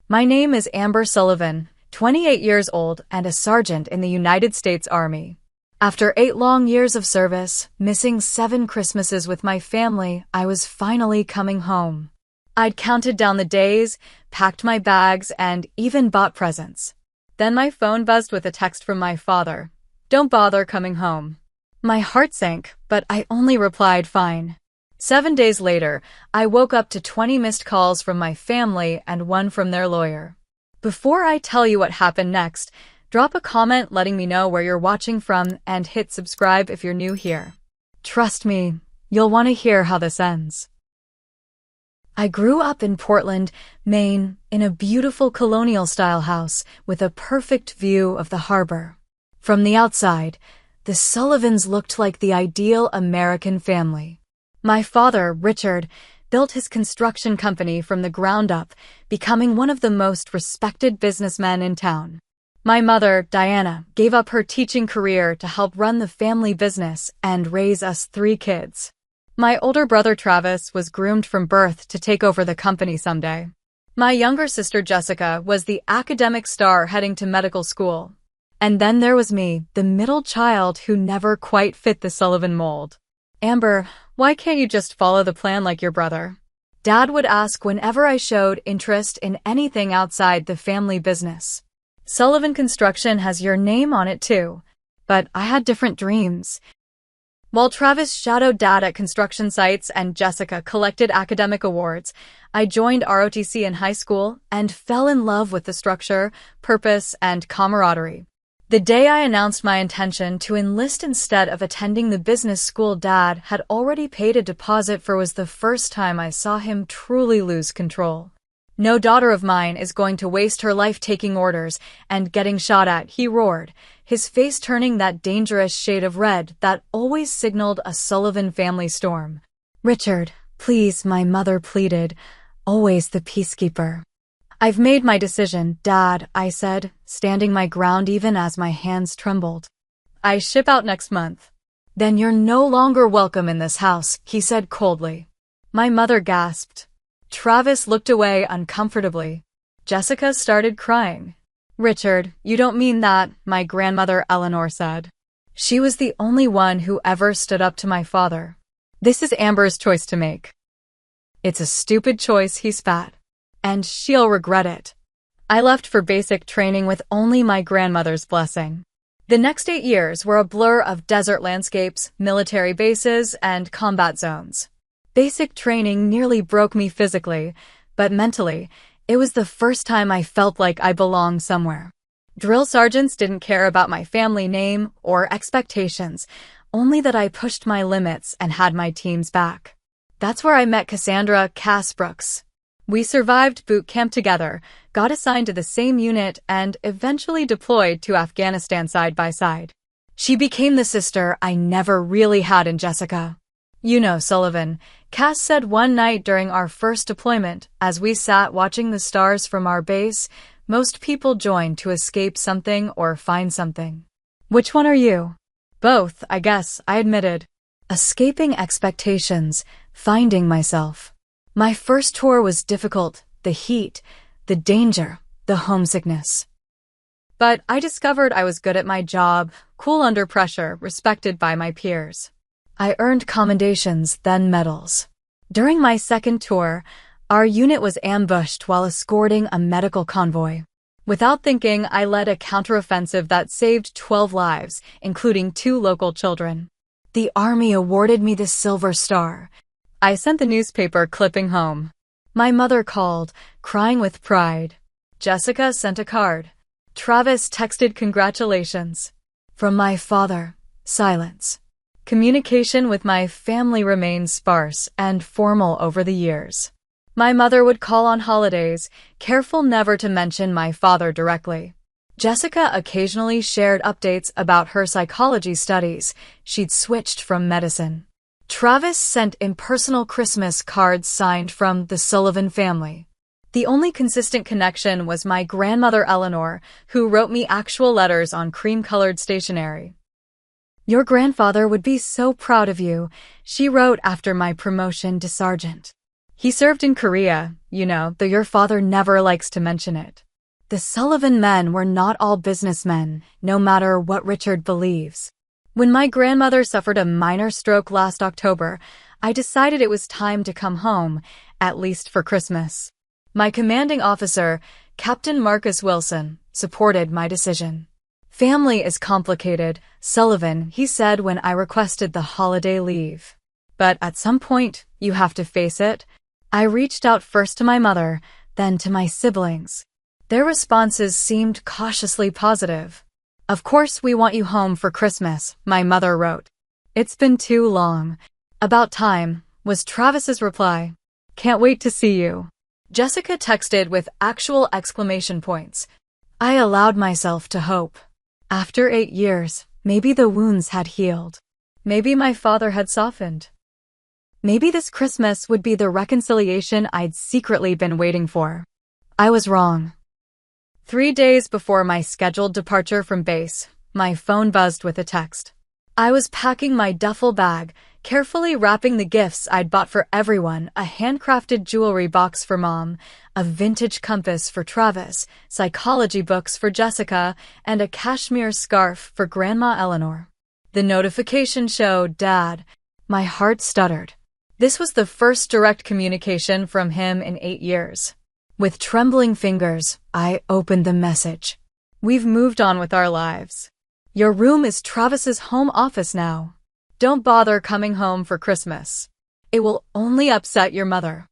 My name is Amber Sullivan, 28 years old and a sergeant in the United States Army. After 8 long years of service, missing 7 Christmases with my family, I was finally coming home. I'd counted down the days, packed my bags, and even bought presents. Then my phone buzzed with a text from my father. "Don't bother coming home." My heart sank, but I only replied, "Fine." 7 days later, I woke up to 20 missed calls from my family and 1 from their lawyer. Before I tell you what happened next, drop a comment letting me know where you're watching from and hit subscribe if you're new here. Trust me, you'll want to hear how this ends. I grew up in Portland, Maine, in a beautiful colonial-style house with a perfect view of the harbor. From the outside, the Sullivans looked like the ideal American family. My father, Richard, built his construction company from the ground up, becoming one of the most respected businessmen in town. My mother, Diana, gave up her teaching career to help run the family business and raise us 3 kids. My older brother Travis was groomed from birth to take over the company someday. My younger sister Jessica was the academic star heading to medical school. And then there was me, the middle child who never quite fit the Sullivan mold. "Amber, why can't you just follow the plan like your brother?" Dad would ask whenever I showed interest in anything outside the family business. "Sullivan Construction has your name on it too." But I had different dreams. While Travis shadowed Dad at construction sites and Jessica collected academic awards, I joined ROTC in high school and fell in love with the structure, purpose, and camaraderie. The day I announced my intention to enlist instead of attending the business school Dad had already paid a deposit for was the first time I saw him truly lose control. "No daughter of mine is going to waste her life taking orders and getting shot at," he roared, his face turning that dangerous shade of red that always signaled a Sullivan family storm. "Richard, please," my mother pleaded, always the peacekeeper. "I've made my decision, Dad," I said, standing my ground even as my hands trembled. "I ship out next month." "Then you're no longer welcome in this house," he said coldly. My mother gasped. Travis looked away uncomfortably. Jessica started crying. "Richard, you don't mean that," my grandmother Eleanor said. She was the only one who ever stood up to my father. "This is Amber's choice to make." "It's a stupid choice," he spat. "And she'll regret it." I left for basic training with only my grandmother's blessing. The next 8 years were a blur of desert landscapes, military bases, and combat zones. Basic training nearly broke me physically, but mentally, it was the first time I felt like I belonged somewhere. Drill sergeants didn't care about my family name or expectations, only that I pushed my limits and had my team's back. That's where I met Cassandra Cass Brooks. We survived boot camp together, got assigned to the same unit, and eventually deployed to Afghanistan side by side. She became the sister I never really had in Jessica. "You know, Sullivan," Cass said one night during our first deployment, as we sat watching the stars from our base, "most people join to escape something or find something. Which one are you?" "Both, I guess," I admitted. Escaping expectations, finding myself. My first tour was difficult, the heat, the danger, the homesickness. But I discovered I was good at my job, cool under pressure, respected by my peers. I earned commendations, then medals. During my second tour, our unit was ambushed while escorting a medical convoy. Without thinking, I led a counteroffensive that saved 12 lives, including 2 local children. The Army awarded me the Silver Star. I sent the newspaper clipping home. My mother called, crying with pride. Jessica sent a card. Travis texted congratulations. From my father, silence. Communication with my family remained sparse and formal over the years. My mother would call on holidays, careful never to mention my father directly. Jessica occasionally shared updates about her psychology studies. She'd switched from medicine. Travis sent impersonal Christmas cards signed from the Sullivan family. The only consistent connection was my grandmother Eleanor, who wrote me actual letters on cream-colored stationery. "Your grandfather would be so proud of you," she wrote after my promotion to sergeant. He served in Korea, though your father never likes to mention it. The Sullivan men were not all businessmen, no matter what Richard believes. When my grandmother suffered a minor stroke last October, I decided it was time to come home, at least for Christmas. My commanding officer, Captain Marcus Wilson, supported my decision. Family is complicated, Sullivan, he said when I requested the holiday leave. But at some point, you have to face it. I reached out first to my mother, then to my siblings. Their responses seemed cautiously positive. Of course we want you home for Christmas, my mother wrote. It's been too long. About time, was Travis's reply. Can't wait to see you. Jessica texted with actual exclamation points. I allowed myself to hope. After 8 years, maybe the wounds had healed. Maybe my father had softened. Maybe this Christmas would be the reconciliation I'd secretly been waiting for. I was wrong. 3 days before my scheduled departure from base, my phone buzzed with a text. I was packing my duffel bag, carefully wrapping the gifts I'd bought for everyone, a handcrafted jewelry box for Mom, a vintage compass for Travis, psychology books for Jessica, and a cashmere scarf for Grandma Eleanor. The notification showed Dad. My heart stuttered. This was the first direct communication from him in 8 years. With trembling fingers, I opened the message. We've moved on with our lives. Your room is Travis's home office now. Don't bother coming home for Christmas. It will only upset your mother.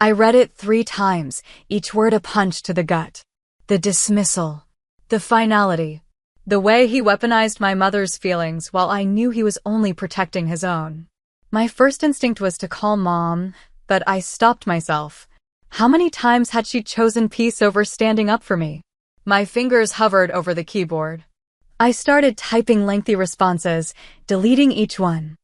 I read it 3 times, each word a punch to the gut. The dismissal. The finality. The way he weaponized my mother's feelings while I knew he was only protecting his own. My first instinct was to call Mom, but I stopped myself. How many times had she chosen peace over standing up for me? My fingers hovered over the keyboard. I started typing lengthy responses, deleting each one.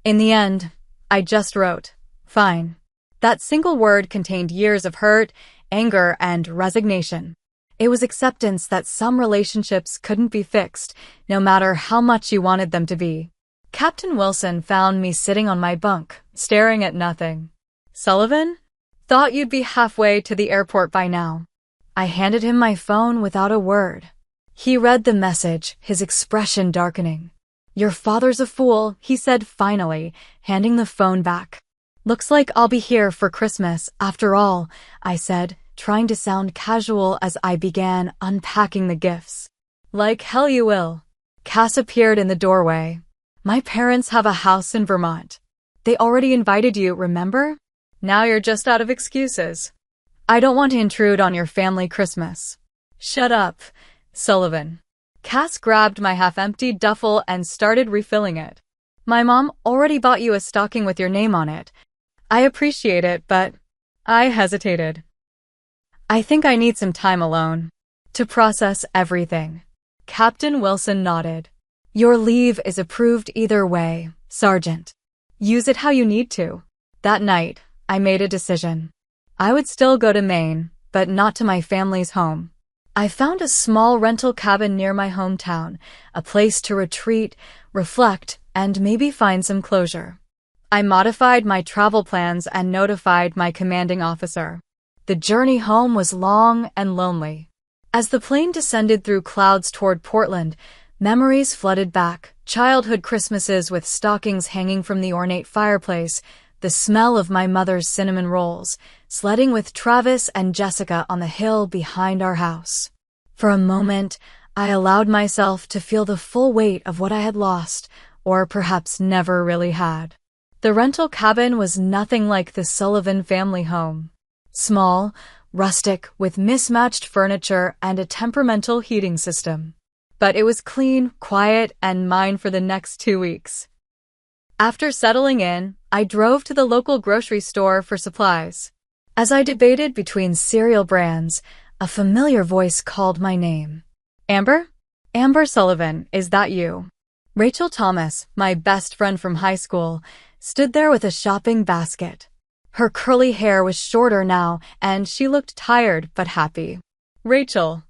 In the end, I just wrote, fine. That single word contained years of hurt, anger, and resignation. It was acceptance that some relationships couldn't be fixed, no matter how much you wanted them to be. Captain Wilson found me sitting on my bunk, staring at nothing. Sullivan? Thought you'd be halfway to the airport by now. I handed him my phone without a word. He read the message, his expression darkening. Your father's a fool, he said finally, handing the phone back. Looks like I'll be here for Christmas, after all, I said, trying to sound casual as I began unpacking the gifts. Like hell you will. Cass appeared in the doorway. My parents have a house in Vermont. They already invited you, remember? Now you're just out of excuses. I don't want to intrude on your family Christmas. Shut up, Sullivan. Cass grabbed my half-empty duffel and started refilling it. My mom already bought you a stocking with your name on it. I appreciate it, but I hesitated. I think I need some time alone to process everything. Captain Wilson nodded. Your leave is approved either way, Sergeant. Use it how you need to. That night, I made a decision. I would still go to Maine, but not to my family's home. I found a small rental cabin near my hometown, a place to retreat, reflect, and maybe find some closure. I modified my travel plans and notified my commanding officer. The journey home was long and lonely. As the plane descended through clouds toward Portland, memories flooded back, childhood Christmases with stockings hanging from the ornate fireplace, the smell of my mother's cinnamon rolls, sledding with Travis and Jessica on the hill behind our house. For a moment, I allowed myself to feel the full weight of what I had lost, or perhaps never really had. The rental cabin was nothing like the Sullivan family home. Small, rustic, with mismatched furniture and a temperamental heating system. But it was clean, quiet, and mine for the next 2 weeks. After settling in, I drove to the local grocery store for supplies. As I debated between cereal brands, a familiar voice called my name. Amber? Amber Sullivan, is that you? Rachel Thomas, my best friend from high school, stood there with a shopping basket. Her curly hair was shorter now, and she looked tired but happy. Rachel.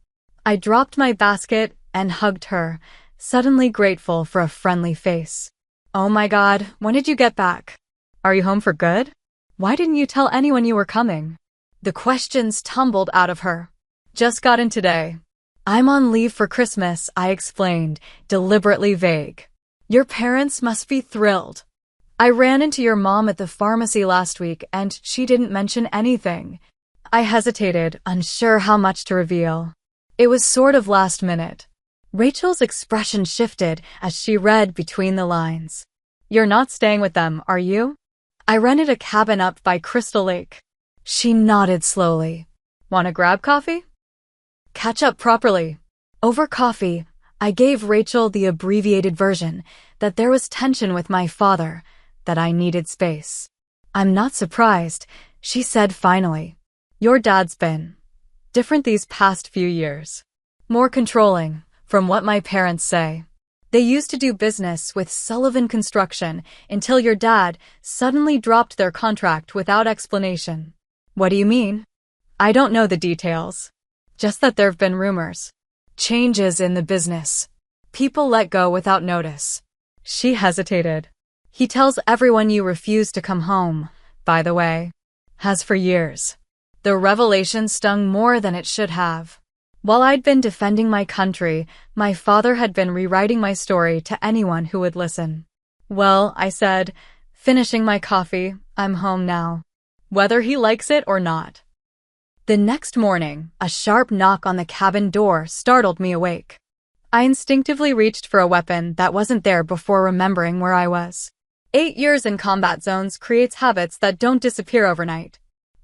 I dropped my basket and hugged her, suddenly grateful for a friendly face. Oh my God, when did you get back? Are you home for good? Why didn't you tell anyone you were coming? The questions tumbled out of her. Just got in today. I'm on leave for Christmas, I explained, deliberately vague. Your parents must be thrilled. I ran into your mom at the pharmacy last week and she didn't mention anything. I hesitated, unsure how much to reveal. It was sort of last minute. Rachel's expression shifted as she read between the lines. You're not staying with them, are you? I rented a cabin up by Crystal Lake. She nodded slowly. Want to grab coffee? Catch up properly. Over coffee, I gave Rachel the abbreviated version that there was tension with my father, that I needed space. I'm not surprised, she said finally. Your dad's been different these past few years. More controlling, from what my parents say. They used to do business with Sullivan Construction until your dad suddenly dropped their contract without explanation. What do you mean? I don't know the details. Just that there've been rumors. Changes in the business. People let go without notice. She hesitated. He tells everyone you refuse to come home, by the way. Has for years. The revelation stung more than it should have. While I'd been defending my country, my father had been rewriting my story to anyone who would listen. Well, I said, finishing my coffee, I'm home now. Whether he likes it or not. The next morning, a sharp knock on the cabin door startled me awake. I instinctively reached for a weapon that wasn't there before remembering where I was. 8 years in combat zones creates habits that don't disappear overnight.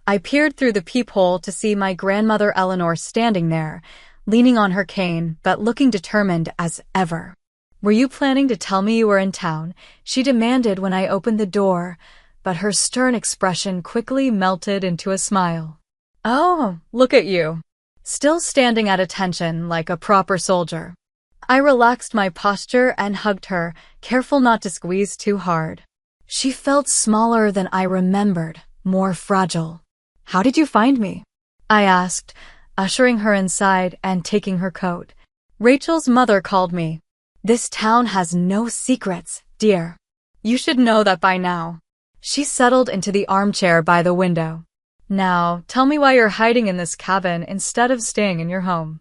I peered through the peephole to see my grandmother Eleanor standing there, leaning on her cane but looking determined as ever. Were you planning to tell me you were in town? She demanded when I opened the door, but her stern expression quickly melted into a smile. Oh, look at you. Still standing at attention like a proper soldier. I relaxed my posture and hugged her, careful not to squeeze too hard. She felt smaller than I remembered, more fragile. How did you find me? I asked, ushering her inside and taking her coat. Rachel's mother called me. This town has no secrets, dear. You should know that by now. She settled into the armchair by the window. Now, tell me why you're hiding in this cabin instead of staying in your home.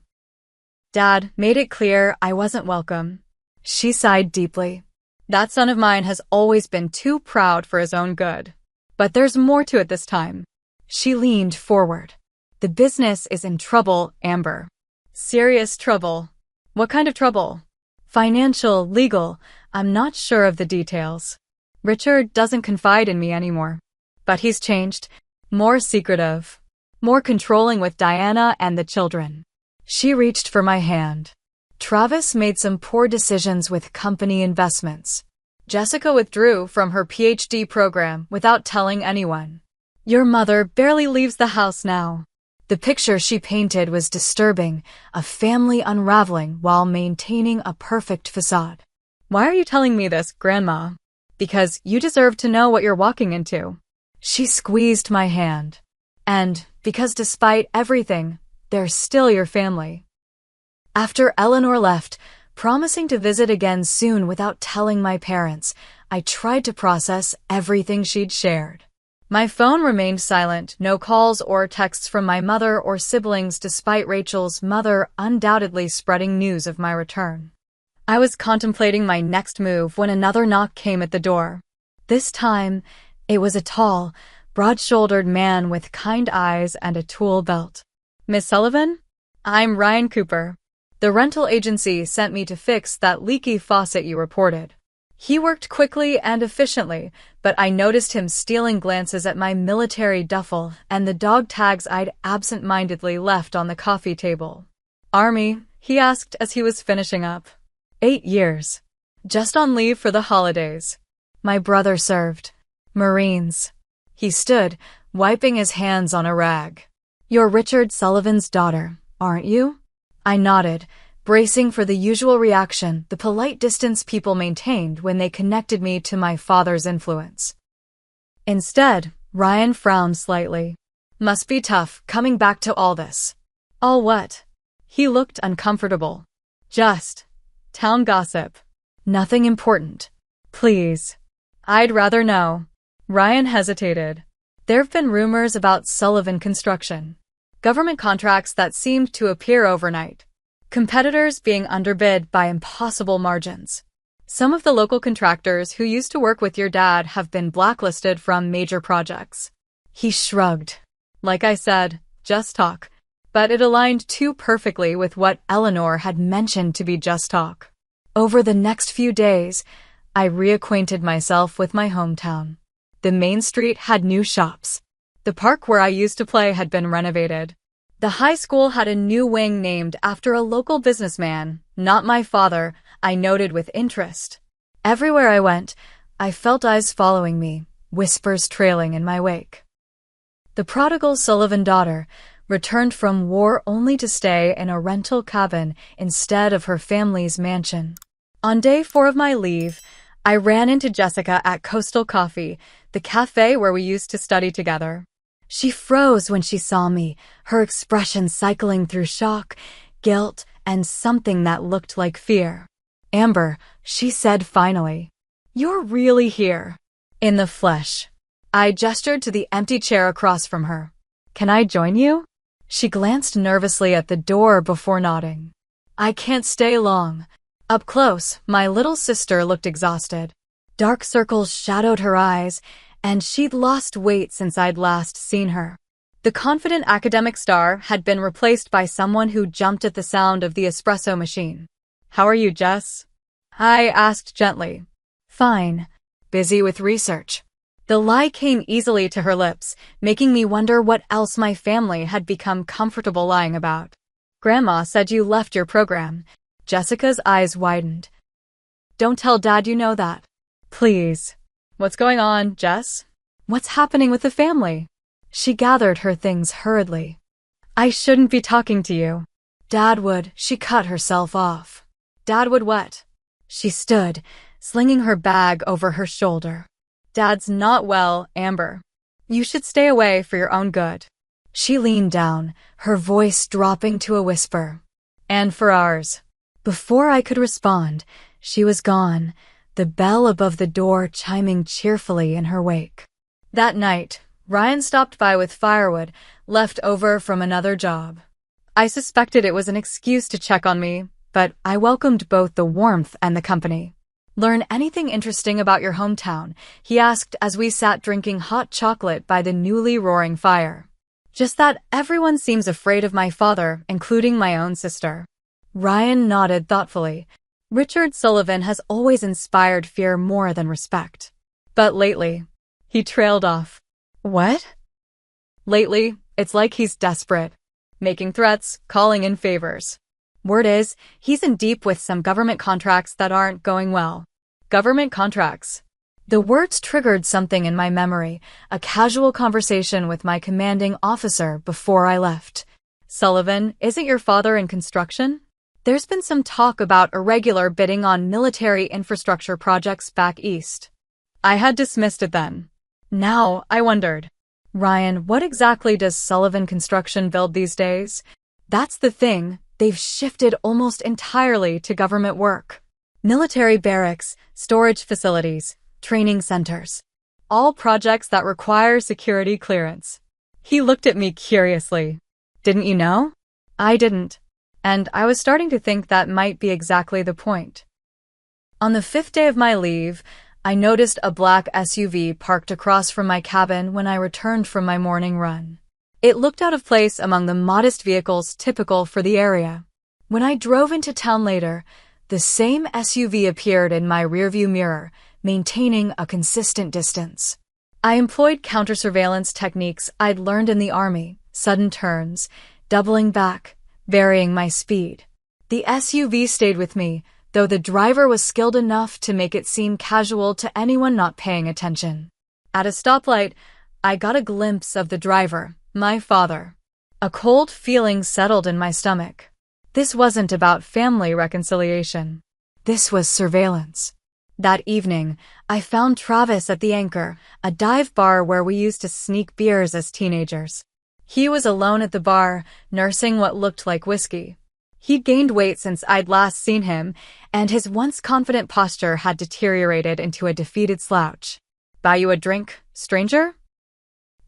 Dad made it clear I wasn't welcome. She sighed deeply. That son of mine has always been too proud for his own good. But there's more to it this time. She leaned forward. The business is in trouble, Amber. Serious trouble. What kind of trouble? Financial, legal, I'm not sure of the details. Richard doesn't confide in me anymore. But he's changed. More secretive. More controlling with Diana and the children. She reached for my hand. Travis made some poor decisions with company investments. Jessica withdrew from her PhD program without telling anyone. Your mother barely leaves the house now. The picture she painted was disturbing, a family unraveling while maintaining a perfect facade. Why are you telling me this, Grandma? Because you deserve to know what you're walking into. She squeezed my hand. And because despite everything, they're still your family. After Eleanor left, promising to visit again soon without telling my parents, I tried to process everything she'd shared. My phone remained silent, no calls or texts from my mother or siblings despite Rachel's mother undoubtedly spreading news of my return. I was contemplating my next move when another knock came at the door. This time, it was a tall, broad-shouldered man with kind eyes and a tool belt. Miss Sullivan? I'm Ryan Cooper. The rental agency sent me to fix that leaky faucet you reported. He worked quickly and efficiently, but I noticed him stealing glances at my military duffel and the dog tags I'd absent-mindedly left on the coffee table. Army, he asked as he was finishing up. 8 years. Just on leave for the holidays. My brother served. Marines. He stood, wiping his hands on a rag. You're Richard Sullivan's daughter, aren't you? I nodded, bracing for the usual reaction, the polite distance people maintained when they connected me to my father's influence. Instead, Ryan frowned slightly. Must be tough, coming back to all this. All what? He looked uncomfortable. Just town gossip. Nothing important. Please. I'd rather know. Ryan hesitated. There have been rumors about Sullivan Construction, government contracts that seemed to appear overnight, competitors being underbid by impossible margins. Some of the local contractors who used to work with your dad have been blacklisted from major projects. He shrugged. Like I said, just talk. But it aligned too perfectly with what Eleanor had mentioned to be just talk. Over the next few days, I reacquainted myself with my hometown. The main street had new shops. The park where I used to play had been renovated. The high school had a new wing named after a local businessman, not my father, I noted with interest. Everywhere I went, I felt eyes following me, whispers trailing in my wake. The prodigal Sullivan daughter returned from war only to stay in a rental cabin instead of her family's mansion. On day 4 of my leave, I ran into Jessica at Coastal Coffee, the cafe where we used to study together. She froze when she saw me, her expression cycling through shock, guilt, and something that looked like fear. "Amber," she said finally, "you're really here." In the flesh. I gestured to the empty chair across from her. "Can I join you?" She glanced nervously at the door before nodding. "I can't stay long." Up close, my little sister looked exhausted. Dark circles shadowed her eyes, and she'd lost weight since I'd last seen her. The confident academic star had been replaced by someone who jumped at the sound of the espresso machine. "How are you, Jess?" I asked gently. "Fine. Busy with research." The lie came easily to her lips, making me wonder what else my family had become comfortable lying about. "Grandma said you left your program." Jessica's eyes widened. "Don't tell Dad you know that. Please." "What's going on, Jess? What's happening with the family?" She gathered her things hurriedly. "I shouldn't be talking to you." "Dad would." She cut herself off. "Dad would what?" She stood, slinging her bag over her shoulder. "Dad's not well, Amber. You should stay away for your own good." She leaned down, her voice dropping to a whisper. "And for ours." Before I could respond, she was gone, the bell above the door chiming cheerfully in her wake. That night, Ryan stopped by with firewood, left over from another job. I suspected it was an excuse to check on me, but I welcomed both the warmth and the company. "Learn anything interesting about your hometown?" he asked as we sat drinking hot chocolate by the newly roaring fire. "Just that everyone seems afraid of my father, including my own sister." Ryan nodded thoughtfully. "Richard Sullivan has always inspired fear more than respect. But lately," he trailed off. "What?" "Lately, it's like he's desperate. Making threats, calling in favors. Word is, he's in deep with some government contracts that aren't going well." Government contracts. The words triggered something in my memory, a casual conversation with my commanding officer before I left. "Sullivan, isn't your father in construction? There's been some talk about irregular bidding on military infrastructure projects back east." I had dismissed it then. Now, I wondered, "Ryan, what exactly does Sullivan Construction build these days?" That's the thing, they've shifted almost entirely to government work. Military barracks, storage facilities, training centers. All projects that require security clearance. He looked at me curiously. "Didn't you know?" I didn't. And I was starting to think that might be exactly the point. On the 5th day of my leave, I noticed a black SUV parked across from my cabin when I returned from my morning run. It looked out of place among the modest vehicles typical for the area. When I drove into town later, the same SUV appeared in my rearview mirror, maintaining a consistent distance. I employed counter-surveillance techniques I'd learned in the Army, sudden turns, doubling back, varying my speed. The SUV stayed with me, though the driver was skilled enough to make it seem casual to anyone not paying attention. At a stoplight, I got a glimpse of the driver, my father. A cold feeling settled in my stomach. This wasn't about family reconciliation. This was surveillance. That evening, I found Travis at the Anchor, a dive bar where we used to sneak beers as teenagers. He was alone at the bar, nursing what looked like whiskey. He'd gained weight since I'd last seen him, and his once confident posture had deteriorated into a defeated slouch. "Buy you a drink, stranger?"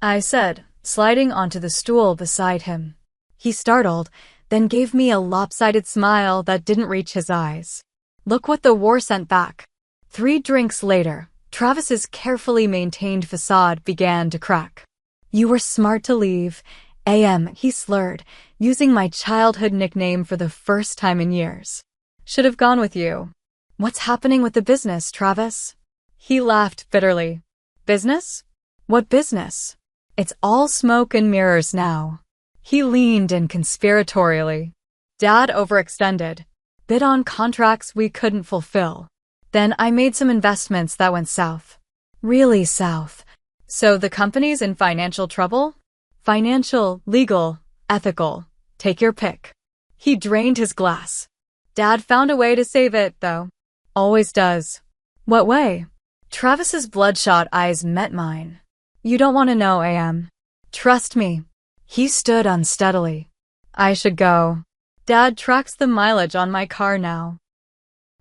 I said, sliding onto the stool beside him. He startled, then gave me a lopsided smile that didn't reach his eyes. Look what the war sent back. 3 drinks later, Travis's carefully maintained facade began to crack. You were smart to leave. He slurred, using my childhood nickname for the first time in years. Should have gone with you. What's happening with the business, Travis? He laughed bitterly. Business? What business? It's all smoke and mirrors now. He leaned in conspiratorially. Dad overextended. Bid on contracts we couldn't fulfill. Then I made some investments that went south. Really south. So the company's in financial trouble? Financial, legal, ethical. Take your pick. He drained his glass. Dad found a way to save it, though. Always does. What way? Travis's bloodshot eyes met mine. You don't want to know, Am. Trust me. He stood unsteadily. I should go. Dad tracks the mileage on my car now.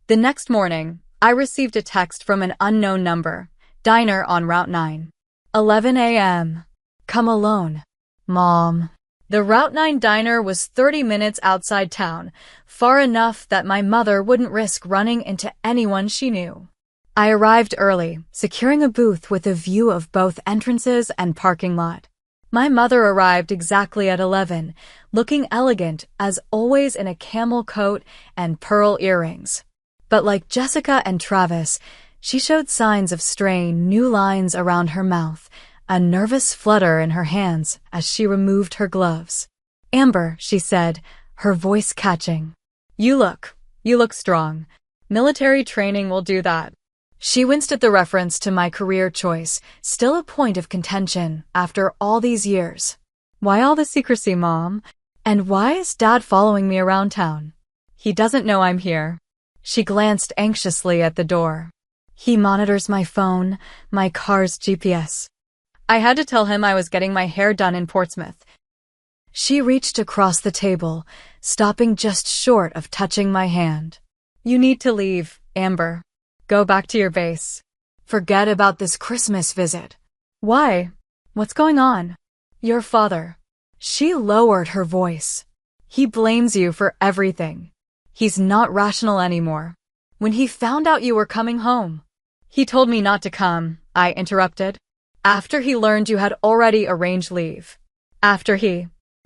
The next morning, I received a text from an unknown number. Diner on Route 9. 11 a.m. Come alone. Mom. The Route 9 diner was 30 minutes outside town, far enough that my mother wouldn't risk running into anyone she knew. I arrived early, securing a booth with a view of both entrances and parking lot. My mother arrived exactly at 11, looking elegant as always in a camel coat and pearl earrings. But like Jessica and Travis, she showed signs of strain, new lines around her mouth, a nervous flutter in her hands as she removed her gloves. Amber, she said, her voice catching. You look strong. Military training will do that. She winced at the reference to my career choice, still a point of contention after all these years. Why all the secrecy, Mom? And why is Dad following me around town? He doesn't know I'm here. She glanced anxiously at the door. He monitors my phone, my car's GPS. I had to tell him I was getting my hair done in Portsmouth. She reached across the table, stopping just short of touching my hand. You need to leave, Amber. Go back to your base. Forget about this Christmas visit. Why? What's going on? Your father. She lowered her voice. He blames you for everything. He's not rational anymore. When he found out you were coming home. He told me not to come, I interrupted. After he learned you had already arranged leave.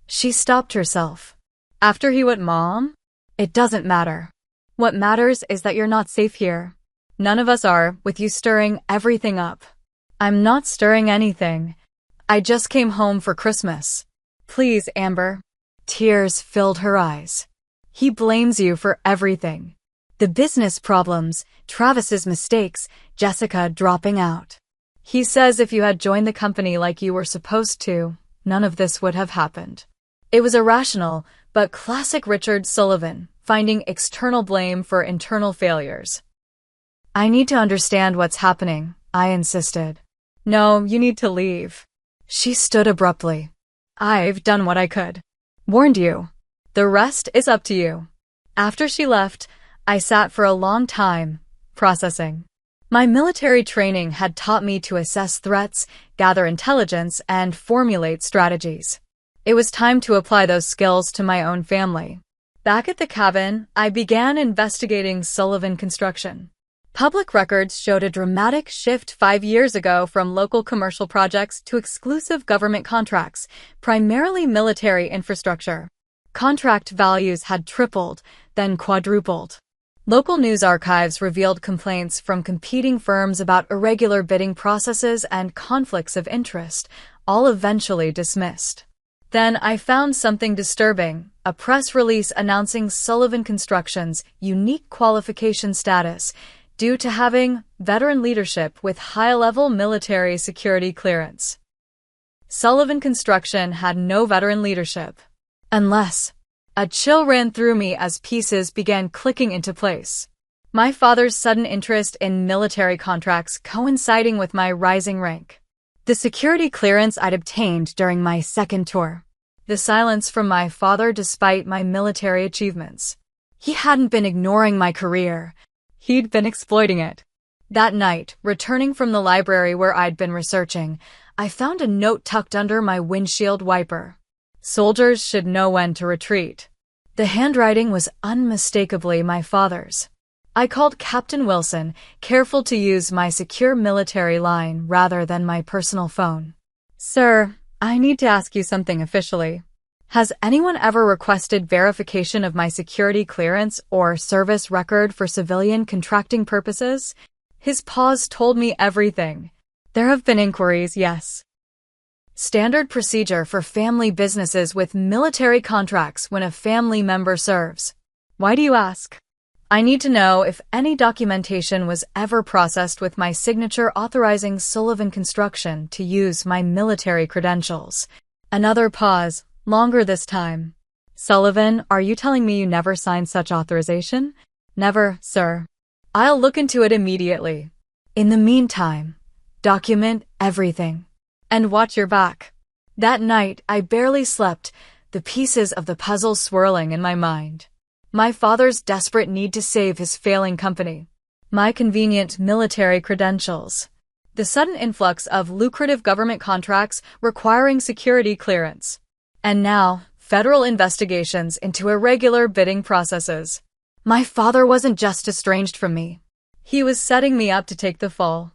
She stopped herself. After he what, Mom? It doesn't matter. What matters is that you're not safe here. None of us are, with you stirring everything up. I'm not stirring anything. I just came home for Christmas. Please, Amber. Tears filled her eyes. He blames you for everything. The business problems, Travis's mistakes, Jessica dropping out. He says if you had joined the company like you were supposed to, none of this would have happened. It was irrational, but classic Richard Sullivan, finding external blame for internal failures. I need to understand what's happening, I insisted. No, you need to leave. She stood abruptly. I've done what I could. Warned you. The rest is up to you. After she left, I sat for a long time, processing. My military training had taught me to assess threats, gather intelligence, and formulate strategies. It was time to apply those skills to my own family. Back at the cabin, I began investigating Sullivan Construction. Public records showed a dramatic shift 5 years ago from local commercial projects to exclusive government contracts, primarily military infrastructure. Contract values had tripled, then quadrupled. Local news archives revealed complaints from competing firms about irregular bidding processes and conflicts of interest, all eventually dismissed. Then I found something disturbing, a press release announcing Sullivan Construction's unique qualification status due to having veteran leadership with high-level military security clearance. Sullivan Construction had no veteran leadership. Unless... A chill ran through me as pieces began clicking into place. My father's sudden interest in military contracts coinciding with my rising rank. The security clearance I'd obtained during my second tour. The silence from my father despite my military achievements. He hadn't been ignoring my career. He'd been exploiting it. That night, returning from the library where I'd been researching, I found a note tucked under my windshield wiper. Soldiers should know when to retreat. The handwriting was unmistakably my father's. I called Captain Wilson, careful to use my secure military line rather than my personal phone. Sir, I need to ask you something officially. Has anyone ever requested verification of my security clearance or service record for civilian contracting purposes? His pause told me everything. There have been inquiries, yes. Standard procedure for family businesses with military contracts when a family member serves. Why do you ask? I need to know if any documentation was ever processed with my signature authorizing Sullivan Construction to use my military credentials. Another pause, longer this time. Sullivan, are you telling me you never signed such authorization? Never, sir. I'll look into it immediately. In the meantime, document everything. And watch your back. That night, I barely slept, the pieces of the puzzle swirling in my mind. My father's desperate need to save his failing company. My convenient military credentials. The sudden influx of lucrative government contracts requiring security clearance. And now, federal investigations into irregular bidding processes. My father wasn't just estranged from me. He was setting me up to take the fall.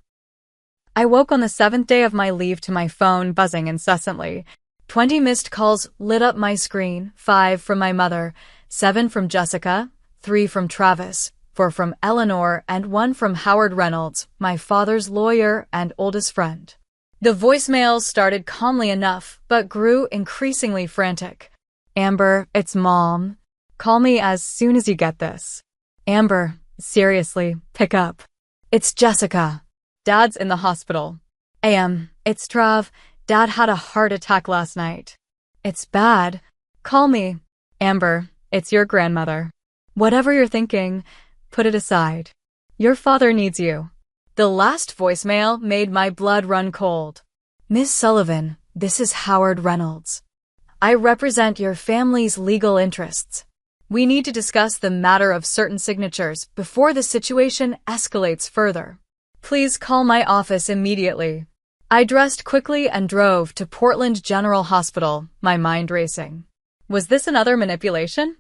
I woke on the 7th day of my leave to my phone buzzing incessantly. 20 missed calls lit up my screen, 5 from my mother, 7 from Jessica, 3 from Travis, 4 from Eleanor, and 1 from Howard Reynolds, my father's lawyer and oldest friend. The voicemails started calmly enough, but grew increasingly frantic. Amber, it's Mom. Call me as soon as you get this. Amber, seriously, pick up. It's Jessica. Dad's in the hospital. It's Trav. Dad had a heart attack last night. It's bad. Call me. Amber, it's your grandmother. Whatever you're thinking, put it aside. Your father needs you. The last voicemail made my blood run cold. Miss Sullivan, this is Howard Reynolds. I represent your family's legal interests. We need to discuss the matter of certain signatures before the situation escalates further. Please call my office immediately. I dressed quickly and drove to Portland General Hospital, my mind racing. Was this another manipulation?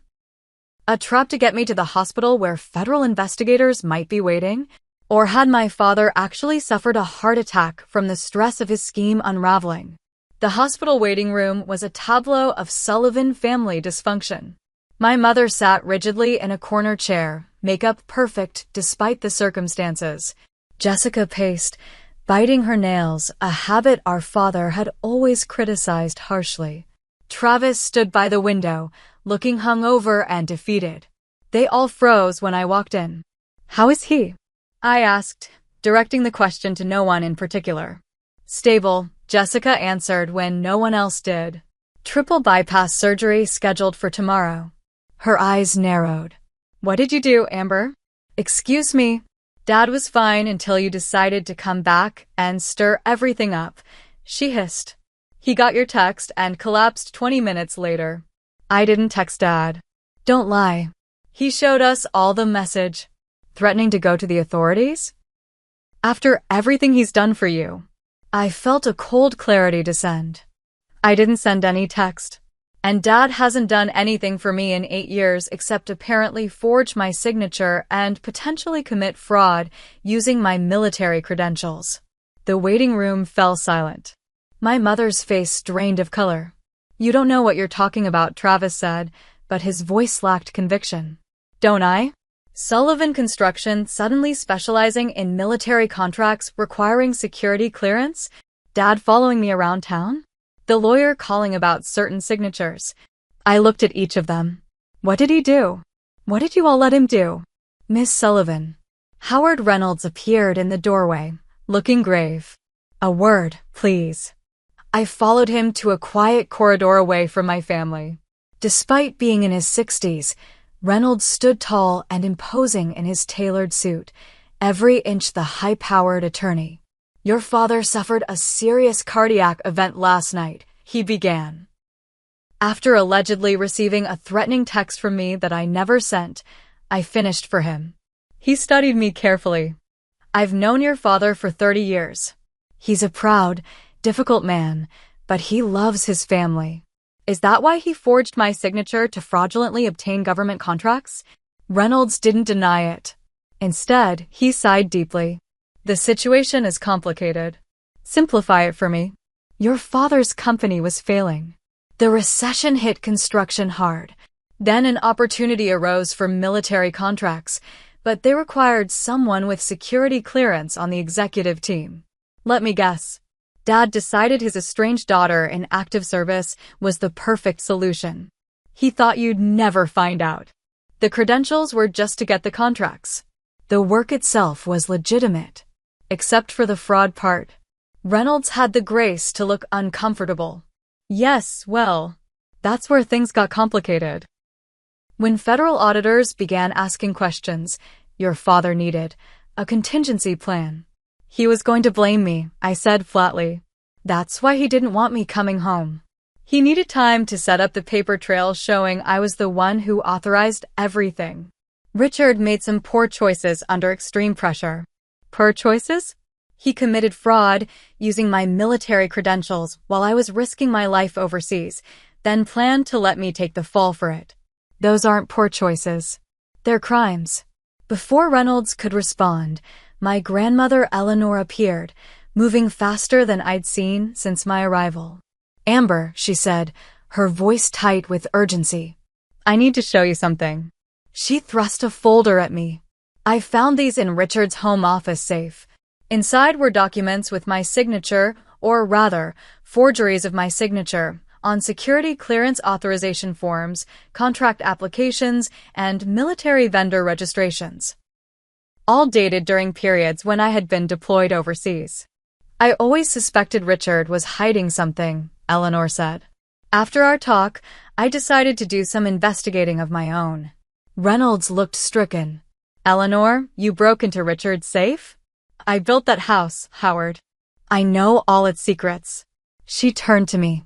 A trap to get me to the hospital where federal investigators might be waiting? Or had my father actually suffered a heart attack from the stress of his scheme unraveling? The hospital waiting room was a tableau of Sullivan family dysfunction. My mother sat rigidly in a corner chair, makeup perfect despite the circumstances. Jessica paced, biting her nails, a habit our father had always criticized harshly. Travis stood by the window, looking hungover and defeated. They all froze when I walked in. How is he? I asked, directing the question to no one in particular. Stable, Jessica answered when no one else did. Triple bypass surgery scheduled for tomorrow. Her eyes narrowed. What did you do, Amber? Excuse me. Dad was fine until you decided to come back and stir everything up, she hissed. He got your text and collapsed 20 minutes later. I didn't text Dad. Don't lie. He showed us all the message. Threatening to go to the authorities? After everything he's done for you. I felt a cold clarity descend. I didn't send any text. And Dad hasn't done anything for me in 8 years except apparently forge my signature and potentially commit fraud using my military credentials. The waiting room fell silent. My mother's face drained of color. You don't know what you're talking about, Travis said, but his voice lacked conviction. Don't I? Sullivan Construction suddenly specializing in military contracts requiring security clearance? Dad following me around town? The lawyer calling about certain signatures. I looked at each of them. What did he do? What did you all let him do? Miss Sullivan. Howard Reynolds appeared in the doorway, looking grave. A word, please. I followed him to a quiet corridor away from my family. Despite being in his 60s, Reynolds stood tall and imposing in his tailored suit, every inch the high-powered attorney. Your father suffered a serious cardiac event last night, he began. After allegedly receiving a threatening text from me that I never sent, I finished for him. He studied me carefully. I've known your father for 30 years. He's a proud, Difficult man, but he loves his family. Is that why he forged my signature to fraudulently obtain government contracts? Reynolds didn't deny it. Instead, he sighed deeply. The situation is complicated. Simplify it for me. Your father's company was failing. The recession hit construction hard. Then an opportunity arose for military contracts, but they required someone with security clearance on the executive team. Let me guess. Dad decided his estranged daughter in active service was the perfect solution. He thought you'd never find out. The credentials were just to get the contracts. The work itself was legitimate, except for the fraud part. Reynolds had the grace to look uncomfortable. Yes, well, that's where things got complicated. When federal auditors began asking questions, your father needed a contingency plan. He was going to blame me, I said flatly. That's why he didn't want me coming home. He needed time to set up the paper trail showing I was the one who authorized everything. Richard made some poor choices under extreme pressure. Poor choices? He committed fraud using my military credentials while I was risking my life overseas, then planned to let me take the fall for it. Those aren't poor choices. They're crimes. Before Reynolds could respond, my grandmother Eleanor appeared, moving faster than I'd seen since my arrival. Amber, she said, her voice tight with urgency. I need to show you something. She thrust a folder at me. I found these in Richard's home office safe. Inside were documents with my signature, or rather, forgeries of my signature, on security clearance authorization forms, contract applications, and military vendor registrations. All dated during periods when I had been deployed overseas. I always suspected Richard was hiding something, Eleanor said. After our talk, I decided to do some investigating of my own. Reynolds looked stricken. Eleanor, you broke into Richard's safe? I built that house, Howard. I know all its secrets. She turned to me.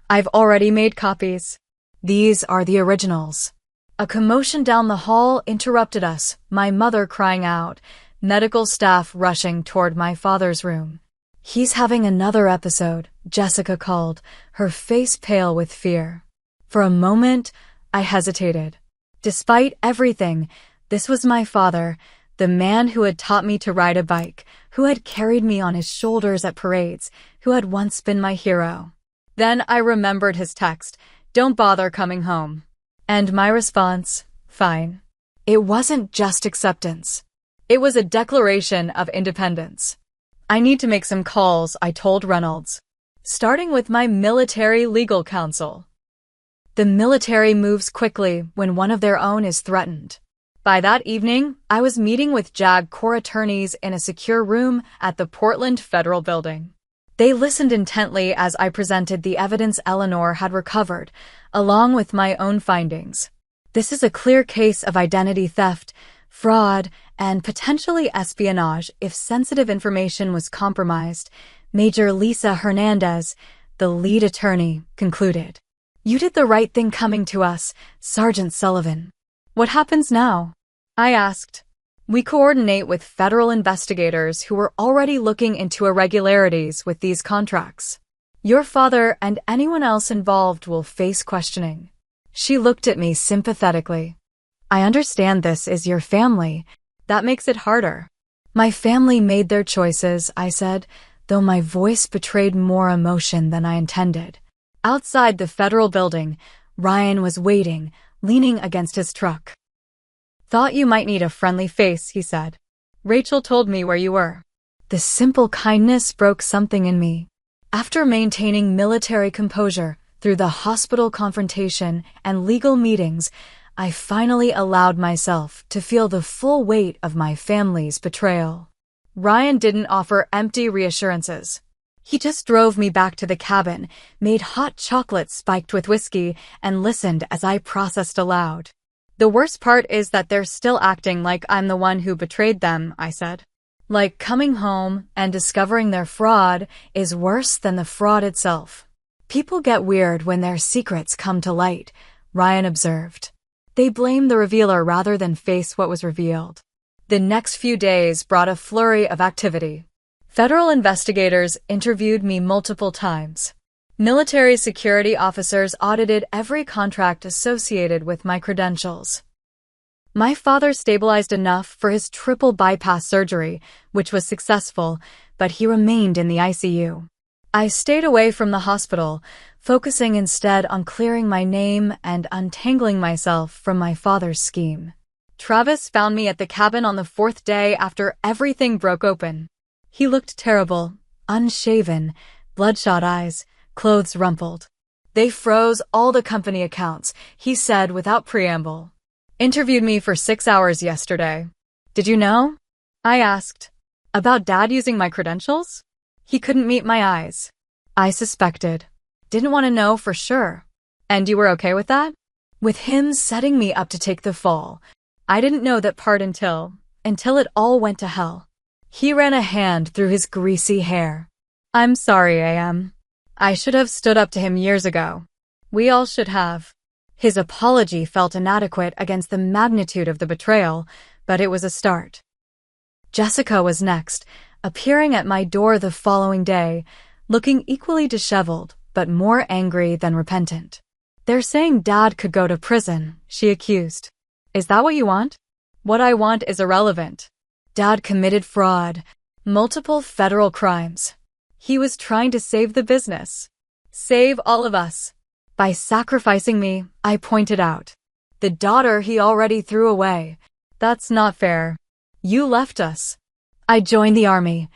I've already made copies. These are the originals. A commotion down the hall interrupted us, my mother crying out, medical staff rushing toward my father's room. He's having another episode, Jessica called, her face pale with fear. For a moment, I hesitated. Despite everything, this was my father, the man who had taught me to ride a bike, who had carried me on his shoulders at parades, who had once been my hero. Then I remembered his text, "Don't bother coming home." And my response, fine. It wasn't just acceptance. It was a declaration of independence. I need to make some calls, I told Reynolds. Starting with my military legal counsel. The military moves quickly when one of their own is threatened. By that evening, I was meeting with JAG Corps attorneys in a secure room at the Portland Federal Building. They listened intently as I presented the evidence Eleanor had recovered, along with my own findings. This is a clear case of identity theft, fraud, and potentially espionage if sensitive information was compromised, Major Lisa Hernandez, the lead attorney, concluded. You did the right thing coming to us, Sergeant Sullivan. What happens now? I asked. We coordinate with federal investigators who were already looking into irregularities with these contracts. Your father and anyone else involved will face questioning. She looked at me sympathetically. I understand this is your family. That makes it harder. My family made their choices, I said, though my voice betrayed more emotion than I intended. Outside the federal building, Ryan was waiting, leaning against his truck. Thought you might need a friendly face, he said. Rachel told me where you were. The simple kindness broke something in me. After maintaining military composure through the hospital confrontation and legal meetings, I finally allowed myself to feel the full weight of my family's betrayal. Ryan didn't offer empty reassurances. He just drove me back to the cabin, made hot chocolate spiked with whiskey, and listened as I processed aloud. The worst part is that they're still acting like I'm the one who betrayed them, I said. Like coming home and discovering their fraud is worse than the fraud itself. People get weird when their secrets come to light, Ryan observed. They blame the revealer rather than face what was revealed. The next few days brought a flurry of activity. Federal investigators interviewed me multiple times. Military security officers audited every contract associated with my credentials. My father stabilized enough for his triple bypass surgery, which was successful, but he remained in the ICU. I stayed away from the hospital, focusing instead on clearing my name and untangling myself from my father's scheme. Travis found me at the cabin on the 4th day after everything broke open. He looked terrible, unshaven, bloodshot eyes, clothes rumpled. They froze all the company accounts, he said without preamble. Interviewed me for 6 hours yesterday. Did you know? I asked. About Dad using my credentials? He couldn't meet my eyes. I suspected. Didn't want to know for sure. And you were okay with that? With him setting me up to take the fall. I didn't know that part until it all went to hell. He ran a hand through his greasy hair. I'm sorry, AM. I should have stood up to him years ago. We all should have. His apology felt inadequate against the magnitude of the betrayal, but it was a start. Jessica was next, appearing at my door the following day, looking equally disheveled, but more angry than repentant. They're saying Dad could go to prison, she accused. Is that what you want? What I want is irrelevant. Dad committed fraud, multiple federal crimes. He was trying to save the business. Save all of us. By sacrificing me, I pointed out. The daughter he already threw away. That's not fair. You left us. I joined the army.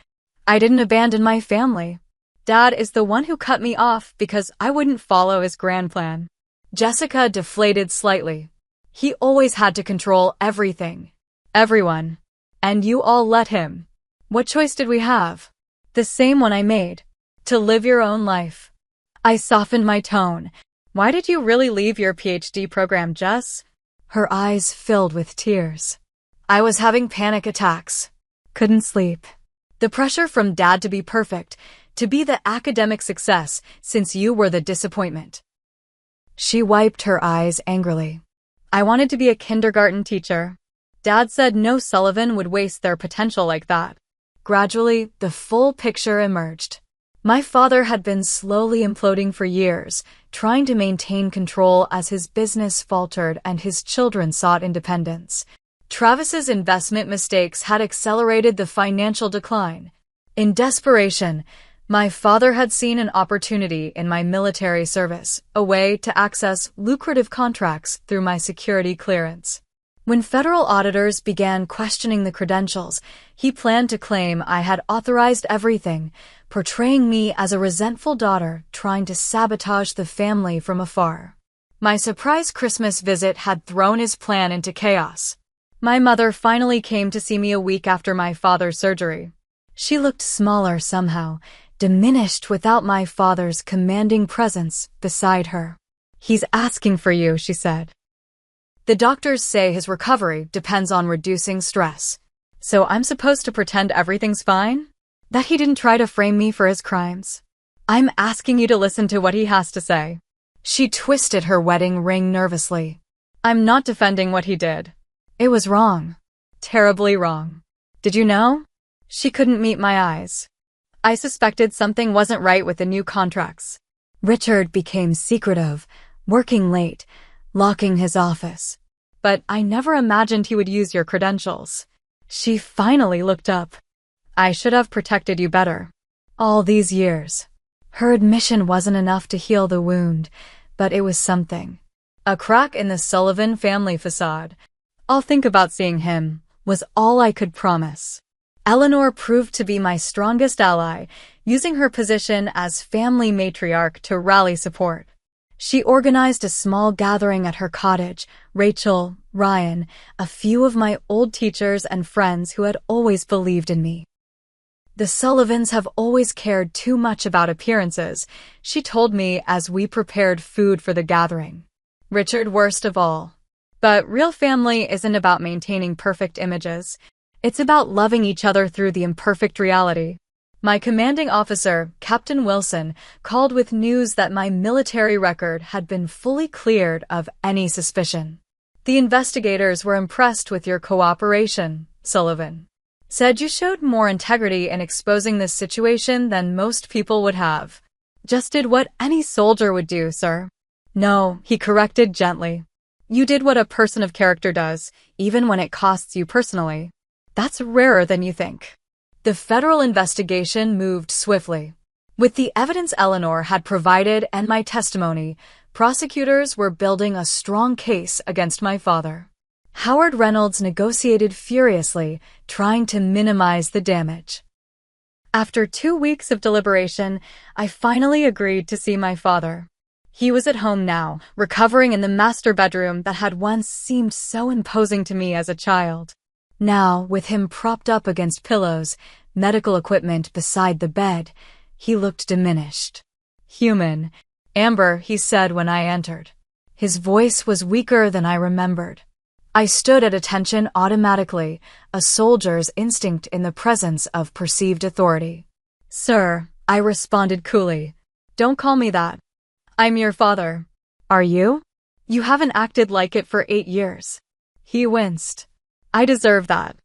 I didn't abandon my family. Dad is the one who cut me off because I wouldn't follow his grand plan. Jessica deflated slightly. He always had to control everything. Everyone. And you all let him. What choice did we have? The same one I made. To live your own life. I softened my tone. Why did you really leave your PhD program, Jess? Her eyes filled with tears. I was having panic attacks. Couldn't sleep. The pressure from Dad to be perfect, to be the academic success, since you were the disappointment. She wiped her eyes angrily. I wanted to be a kindergarten teacher. Dad said no Sullivan would waste their potential like that. Gradually, the full picture emerged. My father had been slowly imploding for years, trying to maintain control as his business faltered and his children sought independence. Travis's investment mistakes had accelerated the financial decline. In desperation, my father had seen an opportunity in my military service, a way to access lucrative contracts through my security clearance. When federal auditors began questioning the credentials, he planned to claim I had authorized everything, portraying me as a resentful daughter trying to sabotage the family from afar. My surprise Christmas visit had thrown his plan into chaos. My mother finally came to see me a week after my father's surgery. She looked smaller somehow, diminished without my father's commanding presence beside her. He's asking for you, she said. The doctors say his recovery depends on reducing stress. So I'm supposed to pretend everything's fine? That he didn't try to frame me for his crimes? I'm asking you to listen to what he has to say. She twisted her wedding ring nervously. I'm not defending what he did. It was wrong. Terribly wrong. Did you know? She couldn't meet my eyes. I suspected something wasn't right with the new contracts. Richard became secretive, working late, locking his office. But I never imagined he would use your credentials. She finally looked up. I should have protected you better. All these years. Her admission wasn't enough to heal the wound, but it was something. A crack in the Sullivan family facade. I'll think about seeing him, was all I could promise. Eleanor proved to be my strongest ally, using her position as family matriarch to rally support. She organized a small gathering at her cottage, Rachel, Ryan, a few of my old teachers and friends who had always believed in me. The Sullivans have always cared too much about appearances, she told me as we prepared food for the gathering. Richard worst of all. But real family isn't about maintaining perfect images. It's about loving each other through the imperfect reality. My commanding officer, Captain Wilson, called with news that my military record had been fully cleared of any suspicion. The investigators were impressed with your cooperation, Sullivan. Said you showed more integrity in exposing this situation than most people would have. Just did what any soldier would do, sir. No, he corrected gently. You did what a person of character does, even when it costs you personally. That's rarer than you think. The federal investigation moved swiftly. With the evidence Eleanor had provided and my testimony, prosecutors were building a strong case against my father. Howard Reynolds negotiated furiously, trying to minimize the damage. After 2 weeks of deliberation, I finally agreed to see my father. He was at home now, recovering in the master bedroom that had once seemed so imposing to me as a child. Now, with him propped up against pillows, medical equipment beside the bed, he looked diminished. Human. Amber, he said when I entered. His voice was weaker than I remembered. I stood at attention automatically, a soldier's instinct in the presence of perceived authority. Sir, I responded coolly. Don't call me that. I'm your father. Are you? You haven't acted like it for 8 years. He winced. I deserve that.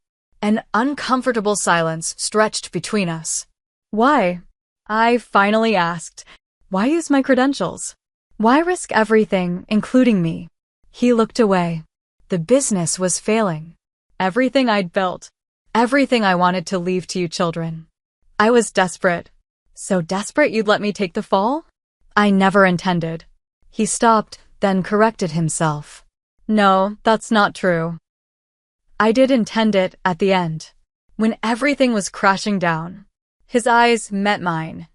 An uncomfortable silence stretched between us. Why? I finally asked. Why use my credentials? Why risk everything, including me? He looked away. The business was failing. Everything I'd built. Everything I wanted to leave to you children. I was desperate. So desperate you'd let me take the fall? I never intended. He stopped, then corrected himself. No, that's not true. I did intend it at the end, when everything was crashing down. His eyes met mine.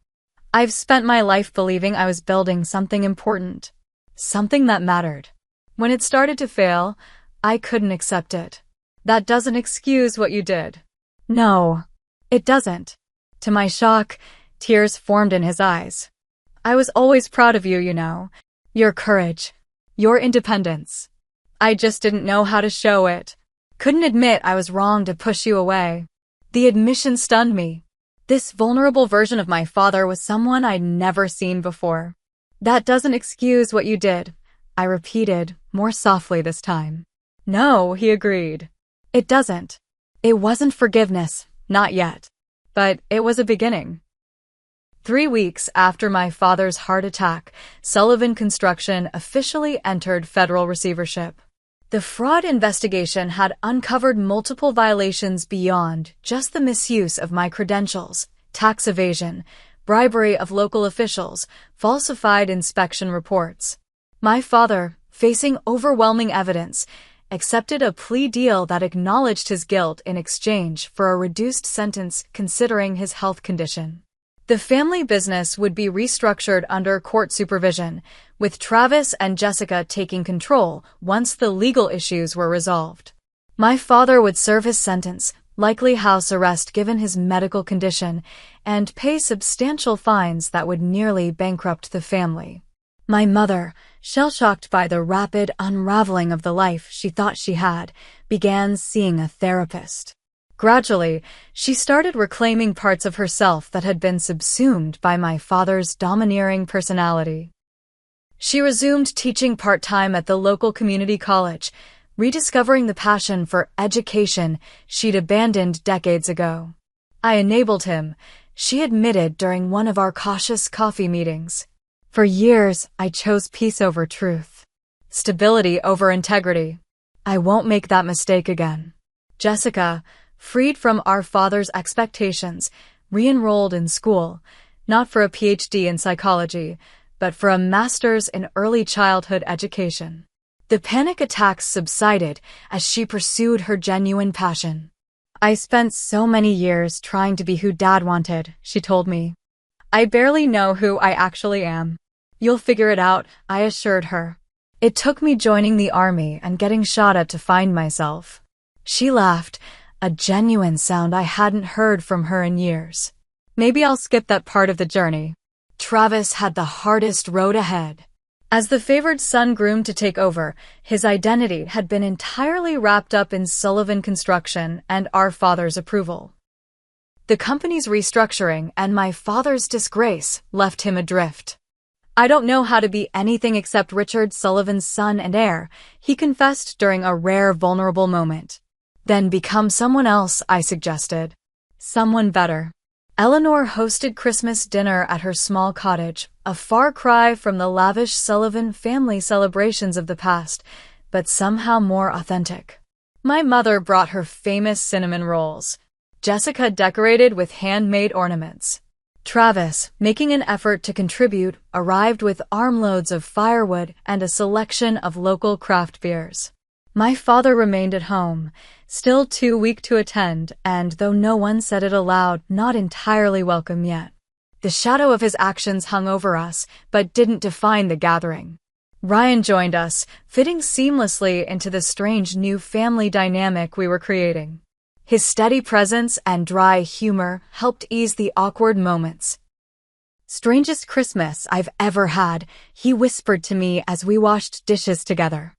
I've spent my life believing I was building something important, something that mattered. When it started to fail, I couldn't accept it. That doesn't excuse what you did. No, it doesn't. To my shock, tears formed in his eyes. I was always proud of you, you know. Your courage. Your independence. I just didn't know how to show it. Couldn't admit I was wrong to push you away. The admission stunned me. This vulnerable version of my father was someone I'd never seen before. That doesn't excuse what you did, I repeated, more softly this time. No, he agreed. It doesn't. It wasn't forgiveness, not yet. But it was a beginning. 3 weeks after my father's heart attack, Sullivan Construction officially entered federal receivership. The fraud investigation had uncovered multiple violations beyond just the misuse of my credentials, tax evasion, bribery of local officials, falsified inspection reports. My father, facing overwhelming evidence, accepted a plea deal that acknowledged his guilt in exchange for a reduced sentence considering his health condition. The family business would be restructured under court supervision, with Travis and Jessica taking control once the legal issues were resolved. My father would serve his sentence, likely house arrest given his medical condition, and pay substantial fines that would nearly bankrupt the family. My mother, shell-shocked by the rapid unraveling of the life she thought she had, began seeing a therapist. Gradually, she started reclaiming parts of herself that had been subsumed by my father's domineering personality. She resumed teaching part-time at the local community college, rediscovering the passion for education she'd abandoned decades ago. I enabled him, she admitted during one of our cautious coffee meetings. For years, I chose peace over truth, stability over integrity. I won't make that mistake again. Jessica, freed from our father's expectations, re-enrolled in school, not for a PhD in psychology, but for a master's in early childhood education. The panic attacks subsided as she pursued her genuine passion. I spent so many years trying to be who Dad wanted, she told me. I barely know who I actually am. You'll figure it out, I assured her. It took me joining the army and getting shot at to find myself. She laughed, a genuine sound I hadn't heard from her in years. Maybe I'll skip that part of the journey. Travis had the hardest road ahead. As the favored son groomed to take over, his identity had been entirely wrapped up in Sullivan Construction and our father's approval. The company's restructuring and my father's disgrace left him adrift. I don't know how to be anything except Richard Sullivan's son and heir, he confessed during a rare vulnerable moment. Then become someone else, I suggested. Someone better. Eleanor hosted Christmas dinner at her small cottage, a far cry from the lavish Sullivan family celebrations of the past, but somehow more authentic. My mother brought her famous cinnamon rolls. Jessica decorated with handmade ornaments. Travis, making an effort to contribute, arrived with armloads of firewood and a selection of local craft beers. My father remained at home, still too weak to attend, and though no one said it aloud, not entirely welcome yet. The shadow of his actions hung over us, but didn't define the gathering. Ryan joined us, fitting seamlessly into the strange new family dynamic we were creating. His steady presence and dry humor helped ease the awkward moments. "Strangest Christmas I've ever had," he whispered to me as we washed dishes together.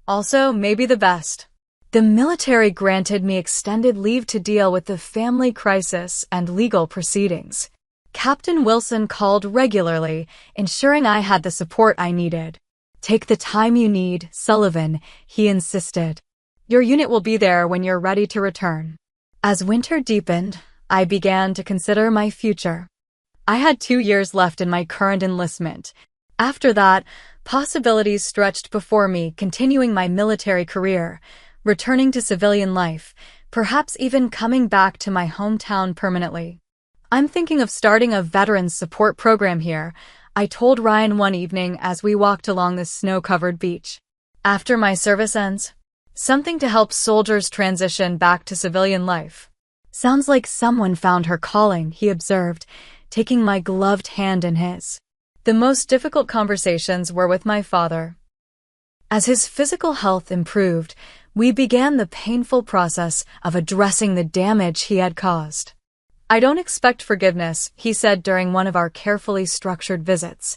"Also, maybe the best." The military granted me extended leave to deal with the family crisis and legal proceedings. Captain Wilson called regularly, ensuring I had the support I needed. "Take the time you need, Sullivan," he insisted. "Your unit will be there when you're ready to return." As winter deepened, I began to consider my future. I had 2 years left in my current enlistment. After that, possibilities stretched before me, continuing my military career, returning to civilian life, perhaps even coming back to my hometown permanently. "I'm thinking of starting a veterans support program here," I told Ryan one evening as we walked along the snow-covered beach. "After my service ends, something to help soldiers transition back to civilian life." "Sounds like someone found her calling," he observed, taking my gloved hand in his. The most difficult conversations were with my father. As his physical health improved, we began the painful process of addressing the damage he had caused. "I don't expect forgiveness," he said during one of our carefully structured visits.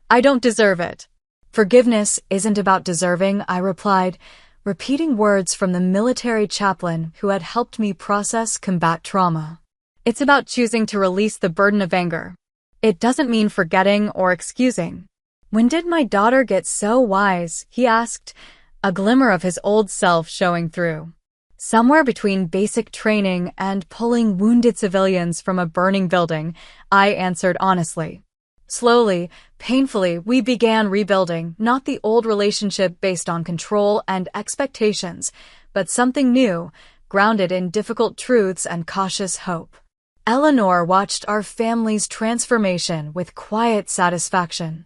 "I don't deserve it." "Forgiveness isn't about deserving," I replied, repeating words from the military chaplain who had helped me process combat trauma. "It's about choosing to release the burden of anger. It doesn't mean forgetting or excusing." "When did my daughter get so wise?" he asked, a glimmer of his old self showing through. "Somewhere between basic training and pulling wounded civilians from a burning building," I answered honestly. Slowly, painfully, we began rebuilding, not the old relationship based on control and expectations, but something new, grounded in difficult truths and cautious hope. Eleanor watched our family's transformation with quiet satisfaction.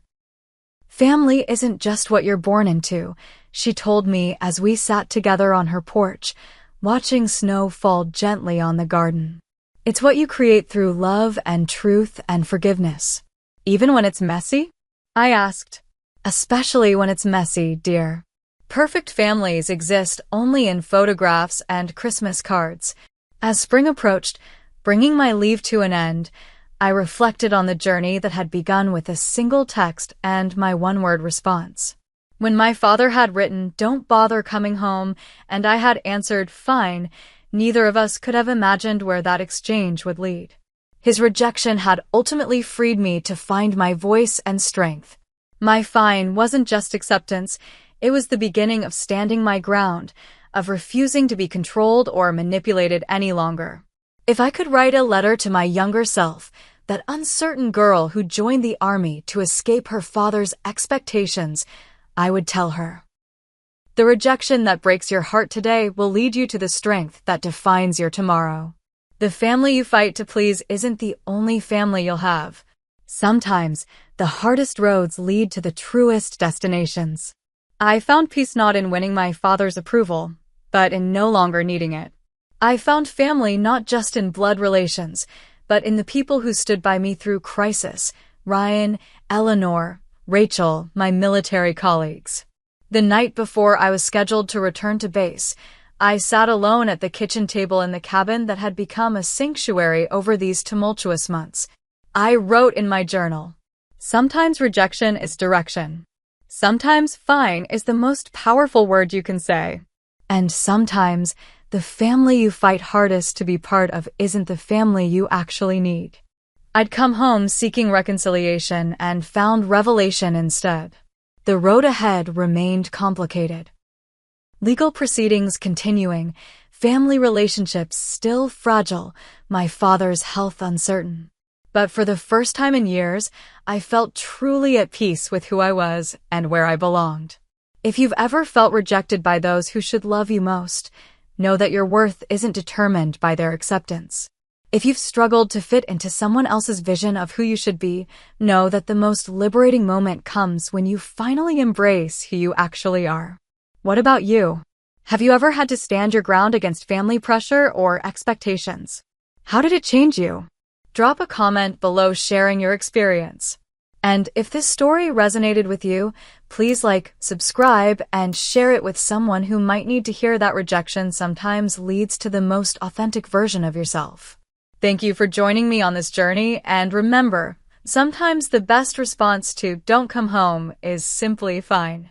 "Family isn't just what you're born into," she told me as we sat together on her porch, watching snow fall gently on the garden. "It's what you create through love and truth and forgiveness." "Even when it's messy?" I asked. "Especially when it's messy, dear. Perfect families exist only in photographs and Christmas cards." As spring approached, bringing my leave to an end, I reflected on the journey that had begun with a single text and my one-word response. When my father had written, "Don't bother coming home," and I had answered, "Fine," neither of us could have imagined where that exchange would lead. His rejection had ultimately freed me to find my voice and strength. My fine wasn't just acceptance, it was the beginning of standing my ground, of refusing to be controlled or manipulated any longer. If I could write a letter to my younger self, that uncertain girl who joined the army to escape her father's expectations, I would tell her. The rejection that breaks your heart today will lead you to the strength that defines your tomorrow. The family you fight to please isn't the only family you'll have. Sometimes, the hardest roads lead to the truest destinations. I found peace not in winning my father's approval, but in no longer needing it. I found family not just in blood relations, but in the people who stood by me through crisis: Ryan, Eleanor, Rachel, my military colleagues. The night before I was scheduled to return to base, I sat alone at the kitchen table in the cabin that had become a sanctuary over these tumultuous months. I wrote in my journal, "Sometimes rejection is direction. Sometimes fine is the most powerful word you can say. And sometimes the family you fight hardest to be part of isn't the family you actually need." I'd come home seeking reconciliation and found revelation instead. The road ahead remained complicated. Legal proceedings continuing, family relationships still fragile, my father's health uncertain. But for the first time in years, I felt truly at peace with who I was and where I belonged. If you've ever felt rejected by those who should love you most, know that your worth isn't determined by their acceptance. If you've struggled to fit into someone else's vision of who you should be, know that the most liberating moment comes when you finally embrace who you actually are. What about you? Have you ever had to stand your ground against family pressure or expectations? How did it change you? Drop a comment below sharing your experience. And if this story resonated with you, please like, subscribe, and share it with someone who might need to hear that rejection sometimes leads to the most authentic version of yourself. Thank you for joining me on this journey, and remember, sometimes the best response to "don't come home" is simply fine.